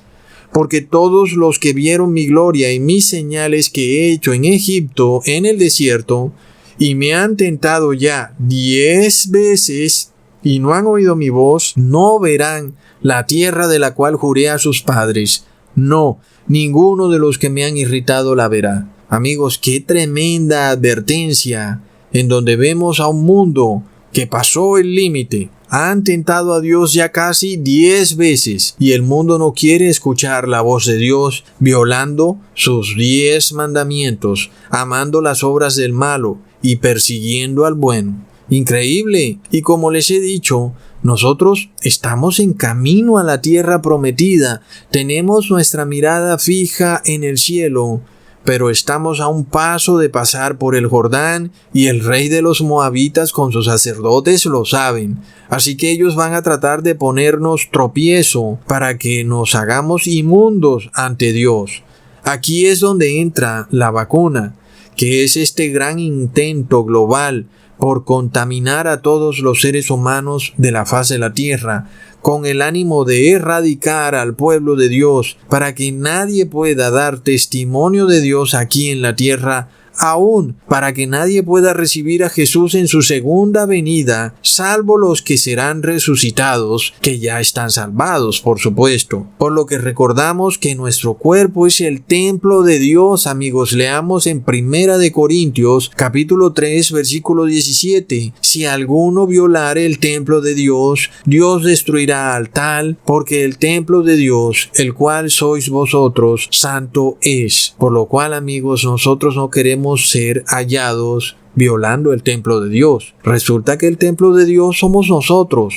Porque todos los que vieron mi gloria y mis señales que he hecho en Egipto, en el desierto, y me han tentado ya 10 veces, y no han oído mi voz, no verán la tierra de la cual juré a sus padres. No, ninguno de los que me han irritado la verá. Amigos, qué tremenda advertencia, en donde vemos a un mundo que pasó el límite. Han tentado a Dios ya casi 10 veces y el mundo no quiere escuchar la voz de Dios, violando sus 10 mandamientos, amando las obras del malo y persiguiendo al bueno. Increíble. Y como les he dicho, nosotros estamos en camino a la tierra prometida. Tenemos nuestra mirada fija en el cielo, pero estamos a un paso de pasar por el Jordán y el rey de los moabitas con sus sacerdotes lo saben. Así que ellos van a tratar de ponernos tropiezo para que nos hagamos inmundos ante Dios. Aquí es donde entra la vacuna, que es este gran intento global por contaminar a todos los seres humanos de la faz de la tierra, con el ánimo de erradicar al pueblo de Dios, para que nadie pueda dar testimonio de Dios aquí en la tierra, aún para que nadie pueda recibir a Jesús en su segunda venida, salvo los que serán resucitados, que ya están salvados, por supuesto. Por lo que recordamos que nuestro cuerpo es el templo de Dios, amigos. Leamos en 1 de Corintios, capítulo 3, versículo 17. Si alguno violare el templo de Dios, Dios destruirá al tal, porque el templo de Dios, el cual sois vosotros, santo es. Por lo cual, amigos, nosotros no queremos ser hallados violando el templo de Dios. Resulta que el templo de Dios somos nosotros.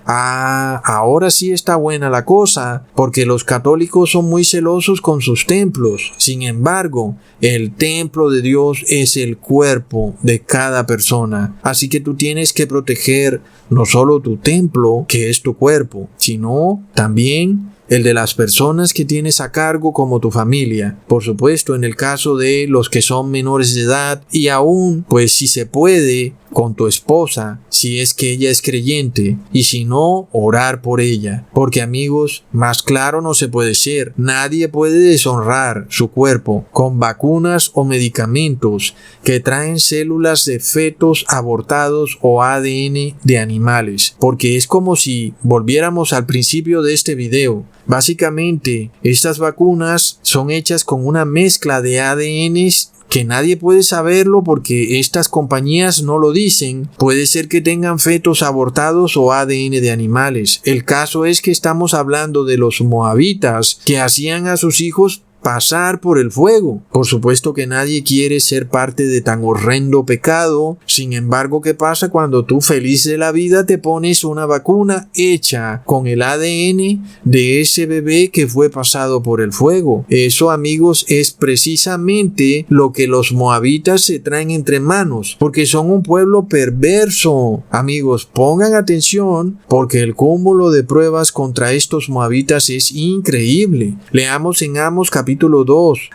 Ahora sí está buena la cosa, porque los católicos son muy celosos con sus templos. Sin embargo, el templo de Dios es el cuerpo de cada persona. Así que tú tienes que proteger no solo tu templo, que es tu cuerpo, sino también el de las personas que tienes a cargo como tu familia. Por supuesto, en el caso de los que son menores de edad y aún, pues si se puede, con tu esposa, si es que ella es creyente, y si no, orar por ella. Porque amigos, más claro no se puede ser. Nadie puede deshonrar su cuerpo con vacunas o medicamentos que traen células de fetos abortados o ADN de animales. Porque es como si volviéramos al principio de este video. Básicamente, estas vacunas son hechas con una mezcla de ADNs que nadie puede saberlo porque estas compañías no lo dicen. Puede ser que tengan fetos abortados o ADN de animales. El caso es que estamos hablando de los moabitas que hacían a sus hijos pasar por el fuego. Por supuesto que nadie quiere ser parte de tan horrendo pecado. Sin embargo, ¿qué pasa cuando tú, feliz de la vida, te pones una vacuna hecha con el ADN de ese bebé que fue pasado por el fuego? Eso, amigos, es precisamente lo que los moabitas se traen entre manos, porque son un pueblo perverso. Amigos, pongan atención, porque el cúmulo de pruebas contra estos moabitas es increíble. Leamos en Amos capítulo 2.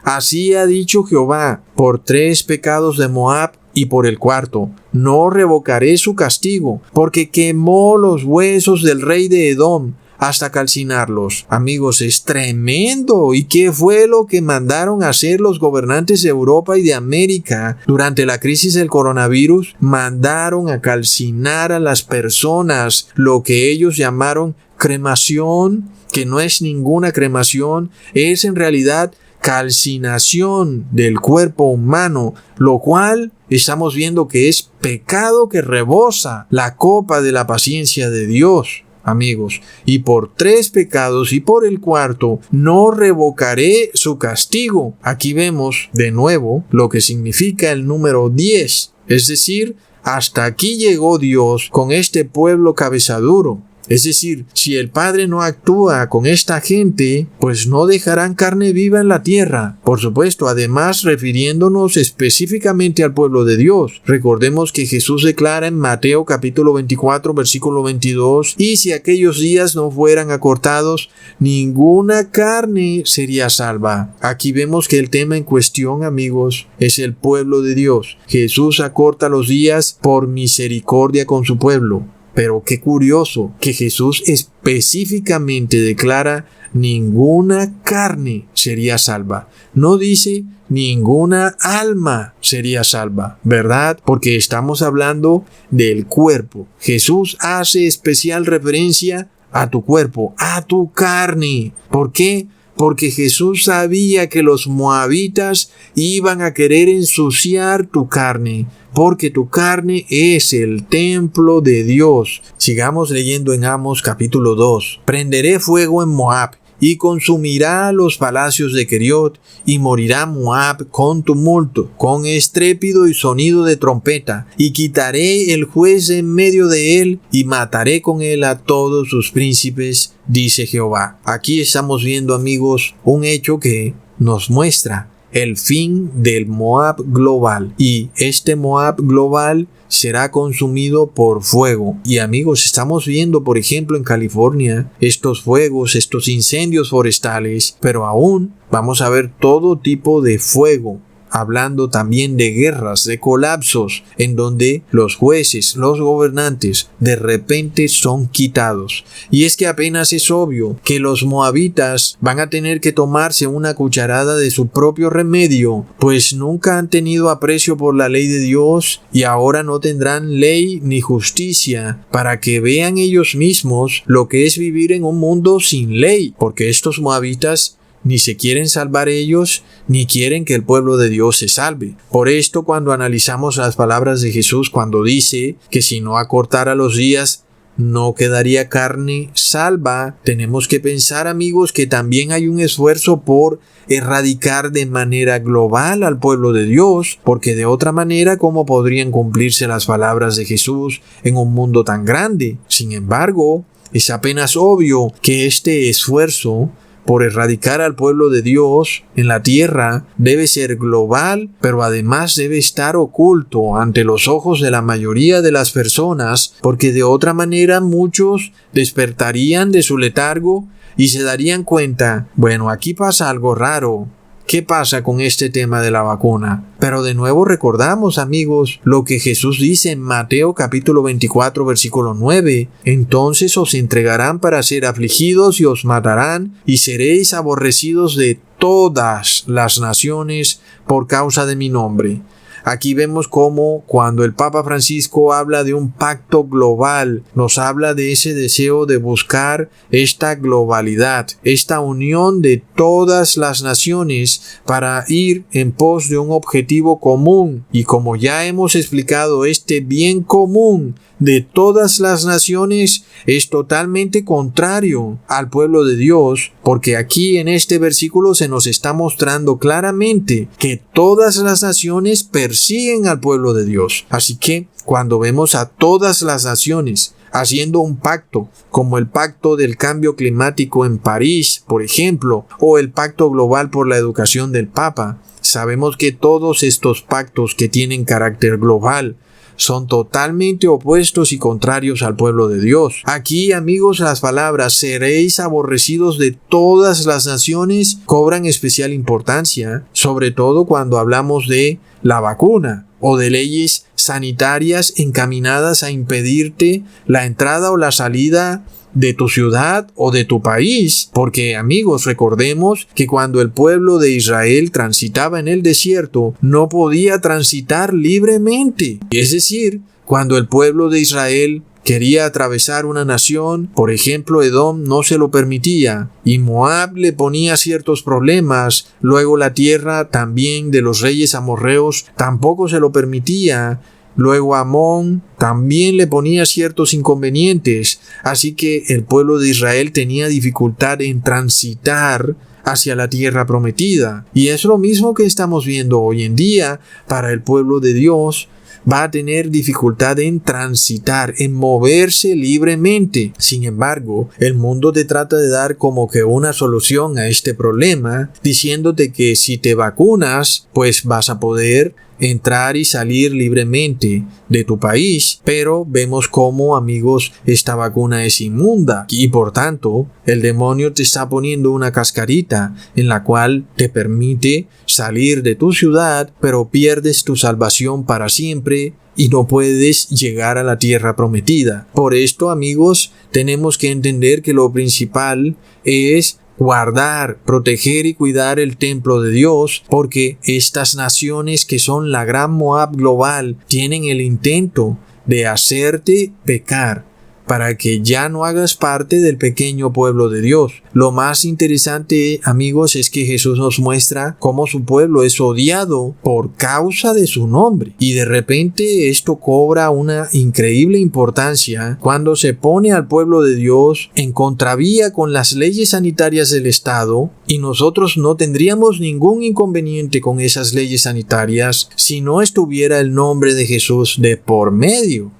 Así ha dicho Jehová: por 3 pecados de Moab y por el 4, no revocaré su castigo, porque quemó los huesos del rey de Edom hasta calcinarlos. Amigos, es tremendo. ¿Y qué fue lo que mandaron a hacer los gobernantes de Europa y de América durante la crisis del coronavirus? Mandaron a calcinar a las personas, lo que ellos llamaron cremación, que no es ninguna cremación, es en realidad calcinación del cuerpo humano, lo cual estamos viendo que es pecado que rebosa la copa de la paciencia de Dios. Amigos, y por 3 pecados y por el 4 no revocaré su castigo. Aquí vemos de nuevo lo que significa el número 10, es decir, hasta aquí llegó Dios con este pueblo cabezaduro. Es decir, si el Padre no actúa con esta gente, pues no dejarán carne viva en la tierra. Por supuesto, además refiriéndonos específicamente al pueblo de Dios. Recordemos que Jesús declara en Mateo capítulo 24, versículo 22, y si aquellos días no fueran acortados, ninguna carne sería salva. Aquí vemos que el tema en cuestión, amigos, es el pueblo de Dios. Jesús acorta los días por misericordia con su pueblo. Pero qué curioso que Jesús específicamente declara ninguna carne sería salva. No dice ninguna alma sería salva, ¿verdad? Porque estamos hablando del cuerpo. Jesús hace especial referencia a tu cuerpo, a tu carne. ¿Por qué? Porque Jesús sabía que los moabitas iban a querer ensuciar tu carne, porque tu carne es el templo de Dios. Sigamos leyendo en Amos capítulo 2. Prenderé fuego en Moab y consumirá los palacios de Keriot, y morirá Moab con tumulto, con estrépito y sonido de trompeta, y quitaré el juez en medio de él, y mataré con él a todos sus príncipes, dice Jehová. Aquí estamos viendo, amigos, un hecho que nos muestra el fin del Moab global, y este Moab global será consumido por fuego. Y amigos, estamos viendo, por ejemplo, en California, estos fuegos, estos incendios forestales, pero aún vamos a ver todo tipo de fuego. Hablando también de guerras, de colapsos, en donde los jueces, los gobernantes, de repente son quitados. Y es que apenas es obvio que los moabitas van a tener que tomarse una cucharada de su propio remedio, pues nunca han tenido aprecio por la ley de Dios y ahora no tendrán ley ni justicia para que vean ellos mismos lo que es vivir en un mundo sin ley, porque estos moabitas ni se quieren salvar ellos, ni quieren que el pueblo de Dios se salve. Por esto, cuando analizamos las palabras de Jesús, cuando dice que si no acortara los días, no quedaría carne salva, tenemos que pensar, amigos, que también hay un esfuerzo por erradicar de manera global al pueblo de Dios, porque de otra manera, ¿cómo podrían cumplirse las palabras de Jesús en un mundo tan grande? Sin embargo, es apenas obvio que este esfuerzo por erradicar al pueblo de Dios en la tierra debe ser global, pero además debe estar oculto ante los ojos de la mayoría de las personas, porque de otra manera muchos despertarían de su letargo y se darían cuenta, bueno, aquí pasa algo raro. ¿Qué pasa con este tema de la vacuna? Pero de nuevo recordamos, amigos, lo que Jesús dice en Mateo capítulo 24, versículo 9. Entonces os entregarán para ser afligidos y os matarán, y seréis aborrecidos de todas las naciones por causa de mi nombre. Aquí vemos cómo cuando el Papa Francisco habla de un pacto global, nos habla de ese deseo de buscar esta globalidad, esta unión de todas las naciones para ir en pos de un objetivo común. Y como ya hemos explicado, este bien común de todas las naciones es totalmente contrario al pueblo de Dios, porque aquí en este versículo se nos está mostrando claramente que todas las naciones persiguen al pueblo de Dios. Así que cuando vemos a todas las naciones haciendo un pacto, como el pacto del cambio climático en París, por ejemplo, o el pacto global por la educación del Papa, sabemos que todos estos pactos que tienen carácter global son totalmente opuestos y contrarios al pueblo de Dios. Aquí, amigos, las palabras seréis aborrecidos de todas las naciones cobran especial importancia, sobre todo cuando hablamos de la vacuna o de leyes sanitarias encaminadas a impedirte la entrada o la salida de tu ciudad o de tu país, porque, amigos, recordemos que cuando el pueblo de Israel transitaba en el desierto, no podía transitar libremente. Es decir, cuando el pueblo de Israel quería atravesar una nación, por ejemplo Edom, no se lo permitía, y Moab le ponía ciertos problemas. Luego la tierra también de los reyes amorreos tampoco se lo permitía. Luego Amón también le ponía ciertos inconvenientes, así que el pueblo de Israel tenía dificultad en transitar hacia la tierra prometida. Y es lo mismo que estamos viendo hoy en día para el pueblo de Dios. Va a tener dificultad en transitar, en moverse libremente. Sin embargo, el mundo te trata de dar como que una solución a este problema, diciéndote que si te vacunas, pues vas a poder entrar y salir libremente de tu país, pero vemos cómo, amigos, esta vacuna es inmunda y por tanto el demonio te está poniendo una cascarita en la cual te permite salir de tu ciudad, pero pierdes tu salvación para siempre y no puedes llegar a la tierra prometida. Por esto, amigos, tenemos que entender que lo principal es guardar, proteger y cuidar el templo de Dios, porque estas naciones que son la gran Moab global tienen el intento de hacerte pecar para que ya no hagas parte del pequeño pueblo de Dios. Lo más interesante, amigos, es que Jesús nos muestra cómo su pueblo es odiado por causa de su nombre. Y de repente esto cobra una increíble importancia cuando se pone al pueblo de Dios en contravía con las leyes sanitarias del Estado, y nosotros no tendríamos ningún inconveniente con esas leyes sanitarias si no estuviera el nombre de Jesús de por medio.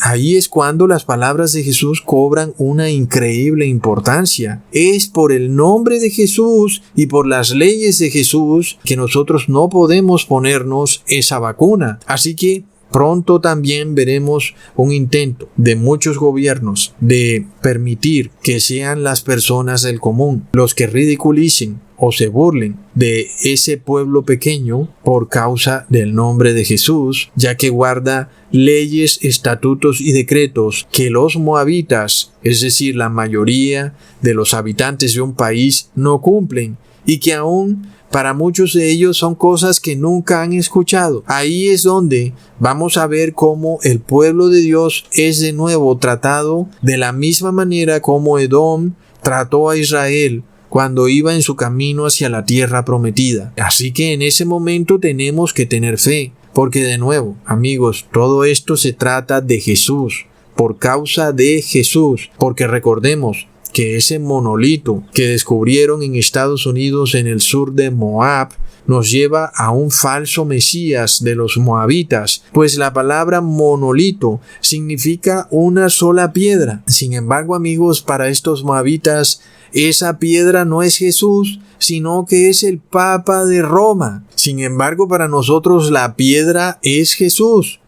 Ahí es cuando las palabras de Jesús cobran una increíble importancia. Es por el nombre de Jesús y por las leyes de Jesús que nosotros no podemos ponernos esa vacuna. Así que pronto también veremos un intento de muchos gobiernos de permitir que sean las personas del común los que ridiculicen o se burlen de ese pueblo pequeño por causa del nombre de Jesús, ya que guarda leyes, estatutos y decretos que los moabitas, es decir, la mayoría de los habitantes de un país, no cumplen, y que aún para muchos de ellos son cosas que nunca han escuchado. Ahí es donde vamos a ver cómo el pueblo de Dios es de nuevo tratado de la misma manera como Edom trató a Israel cuando iba en su camino hacia la tierra prometida. Así que en ese momento tenemos que tener fe, porque de nuevo, amigos, todo esto se trata de Jesús, por causa de Jesús, porque recordemos que ese monolito que descubrieron en Estados Unidos en el sur de Moab nos lleva a un falso Mesías de los moabitas, pues la palabra monolito significa una sola piedra. Sin embargo, amigos, para estos moabitas, esa piedra no es Jesús, sino que es el Papa de Roma. Sin embargo, para nosotros la piedra es Jesús.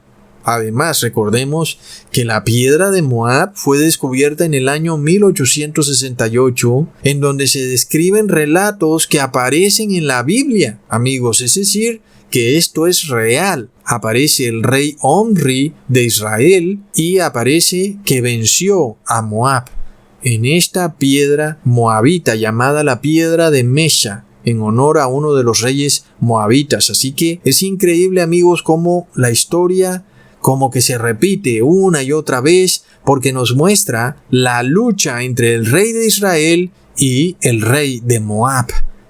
Además, recordemos que la piedra de Moab fue descubierta en el año 1868, en donde se describen relatos que aparecen en la Biblia, amigos, es decir, que esto es real. Aparece el rey Omri de Israel y aparece que venció a Moab en esta piedra moabita llamada la piedra de Mesha, en honor a uno de los reyes moabitas. Así que es increíble, amigos, cómo la historia como que se repite una y otra vez, porque nos muestra la lucha entre el rey de Israel y el rey de Moab.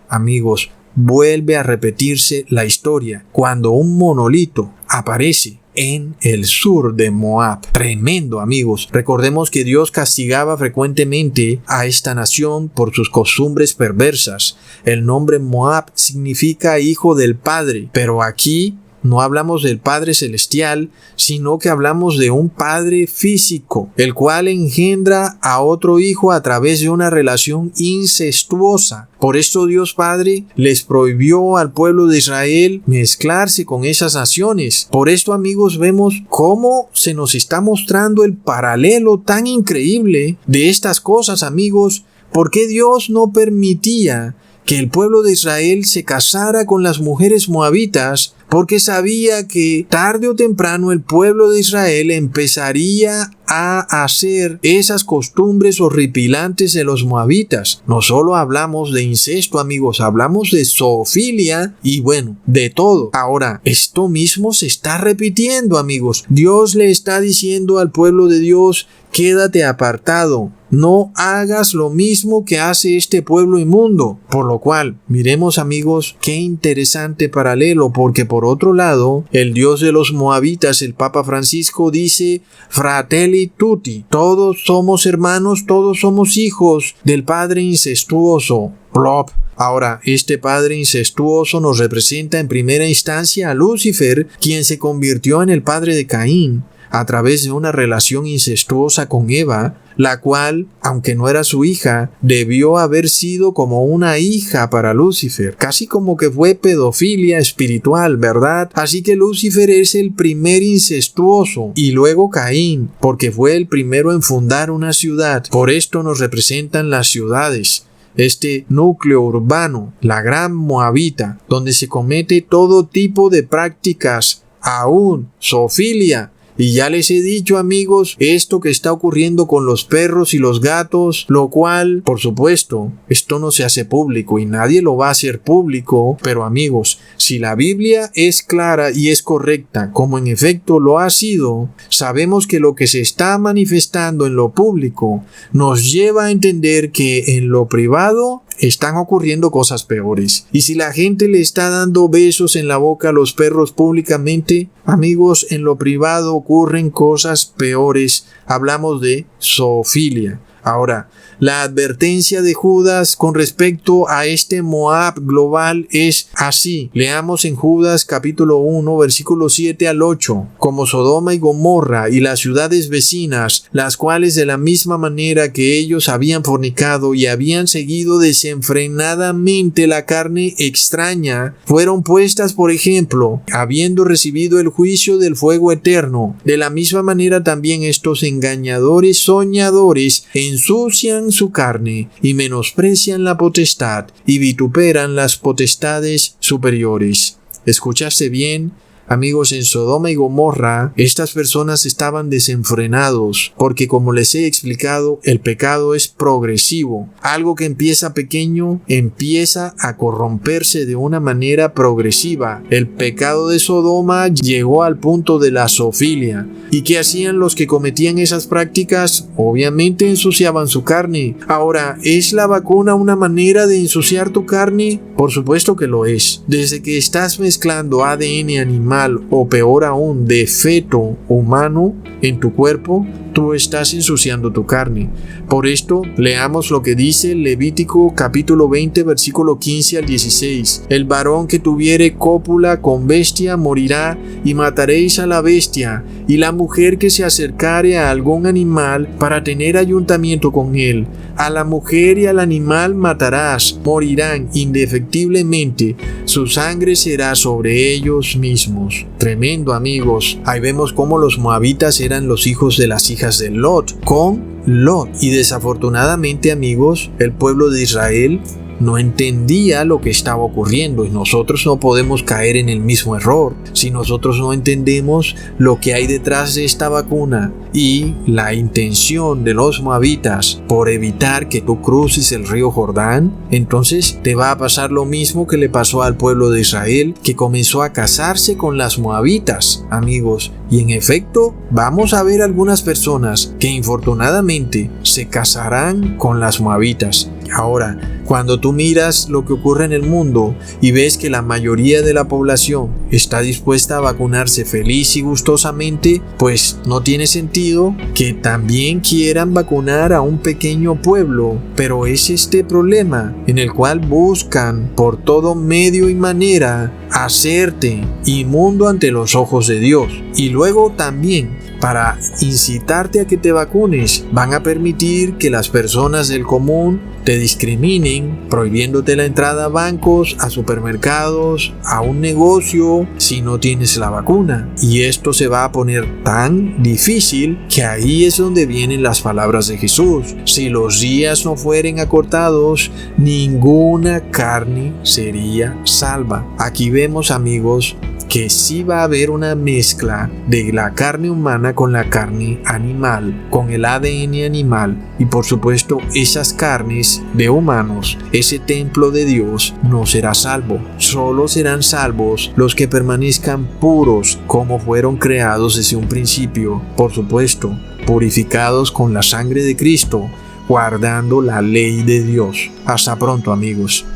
Amigos, vuelve a repetirse la historia cuando un monolito aparece en el sur de Moab. Tremendo, amigos. Recordemos que Dios castigaba frecuentemente a esta nación por sus costumbres perversas. El nombre Moab significa hijo del Padre, pero aquí no hablamos del Padre Celestial, sino que hablamos de un Padre físico, el cual engendra a otro hijo a través de una relación incestuosa. Por esto Dios Padre les prohibió al pueblo de Israel mezclarse con esas naciones. Por esto, amigos, vemos cómo se nos está mostrando el paralelo tan increíble de estas cosas, amigos. ¿Por qué Dios no permitía que el pueblo de Israel se casara con las mujeres moabitas? porque sabía que tarde o temprano el pueblo de Israel empezaría a hacer esas costumbres horripilantes de los moabitas. No solo hablamos de incesto, amigos, hablamos de zoofilia y bueno, de todo. Ahora, esto mismo se está repitiendo, amigos. Dios le está diciendo al pueblo de Dios: quédate apartado, no hagas lo mismo que hace este pueblo inmundo. Por lo cual, miremos, amigos, qué interesante paralelo, porque por otro lado, el Dios de los moabitas, el Papa Francisco, dice: fratelli tutti, todos somos hermanos, todos somos hijos del padre incestuoso. Plop. Ahora, este padre incestuoso nos representa en primera instancia a Lucifer, quien se convirtió en el padre de Caín a través de una relación incestuosa con Eva, la cual, aunque no era su hija, debió haber sido como una hija para Lucifer, casi como que fue pedofilia espiritual, ¿verdad? Así que Lucifer es el primer incestuoso, y luego Caín, porque fue el primero en fundar una ciudad. Por esto nos representan las ciudades, este núcleo urbano, la gran Moabita, donde se comete todo tipo de prácticas, aún zoofilia. Y ya les he dicho, amigos, esto que está ocurriendo con los perros y los gatos, lo cual, por supuesto, esto no se hace público y nadie lo va a hacer público, pero amigos, si la Biblia es clara y es correcta, como en efecto lo ha sido, sabemos que lo que se está manifestando en lo público nos lleva a entender que en lo privado están ocurriendo cosas peores. Y si la gente le está dando besos en la boca a los perros públicamente, amigos, en lo privado ocurren cosas peores. Hablamos de zoofilia. Ahora, la advertencia de Judas con respecto a este Moab global es así. Leamos en Judas capítulo 1, versículos 7 al 8. Como Sodoma y Gomorra y las ciudades vecinas, las cuales de la misma manera que ellos habían fornicado y habían seguido desenfrenadamente la carne extraña, fueron puestas por ejemplo, habiendo recibido el juicio del fuego eterno. De la misma manera también estos engañadores soñadores ensucian su carne y menosprecian la potestad y vituperan las potestades superiores. ¿Escuchaste bien? Amigos, en Sodoma y Gomorra, estas personas estaban desenfrenados, porque como les he explicado, el pecado es progresivo. Algo que empieza pequeño, empieza a corromperse de una manera progresiva. El pecado de Sodoma llegó al punto de la zoofilia. ¿Y qué hacían los que cometían esas prácticas? Obviamente ensuciaban su carne. Ahora, ¿es la vacuna una manera de ensuciar tu carne? Por supuesto que lo es. Desde que estás mezclando ADN animal o peor aún de feto humano en tu cuerpo, tú estás ensuciando tu carne. Por esto, leamos lo que dice Levítico capítulo 20 versículo 15 al 16. El varón que tuviere cópula con bestia morirá, y mataréis a la bestia, y la mujer que se acercare a algún animal para tener ayuntamiento con él, a la mujer y al animal matarás, morirán indefectiblemente, su sangre será sobre ellos mismos. Tremendo, amigos. Ahí vemos cómo los moabitas eran los hijos de las hijas de Lot, con Lot. Y desafortunadamente, amigos, el pueblo de Israel no entendía lo que estaba ocurriendo, y nosotros no podemos caer en el mismo error si nosotros no entendemos lo que hay detrás de esta vacuna y la intención de los moabitas por evitar que tú cruces el río Jordán. Entonces te va a pasar lo mismo que le pasó al pueblo de Israel, que comenzó a casarse con las moabitas, amigos. Y en efecto, vamos a ver algunas personas que infortunadamente se casarán con las moabitas. Ahora, cuando tú miras lo que ocurre en el mundo y ves que la mayoría de la población está dispuesta a vacunarse feliz y gustosamente, pues no tiene sentido que también quieran vacunar a un pequeño pueblo. Pero es este problema en el cual buscan por todo medio y manera hacerte inmundo ante los ojos de Dios. Y luego también, para incitarte a que te vacunes, van a permitir que las personas del común te discriminen, prohibiéndote la entrada a bancos, a supermercados, a un negocio si no tienes la vacuna. Y esto se va a poner tan difícil que ahí es donde vienen las palabras de Jesús: si los días no fueren acortados, ninguna carne sería salva. Aquí vemos, amigos, que sí va a haber una mezcla de la carne humana con la carne animal, con el ADN animal, y por supuesto esas carnes de humanos, ese templo de Dios no será salvo. Solo serán salvos los que permanezcan puros como fueron creados desde un principio, por supuesto, purificados con la sangre de Cristo, guardando la ley de Dios. Hasta pronto, amigos.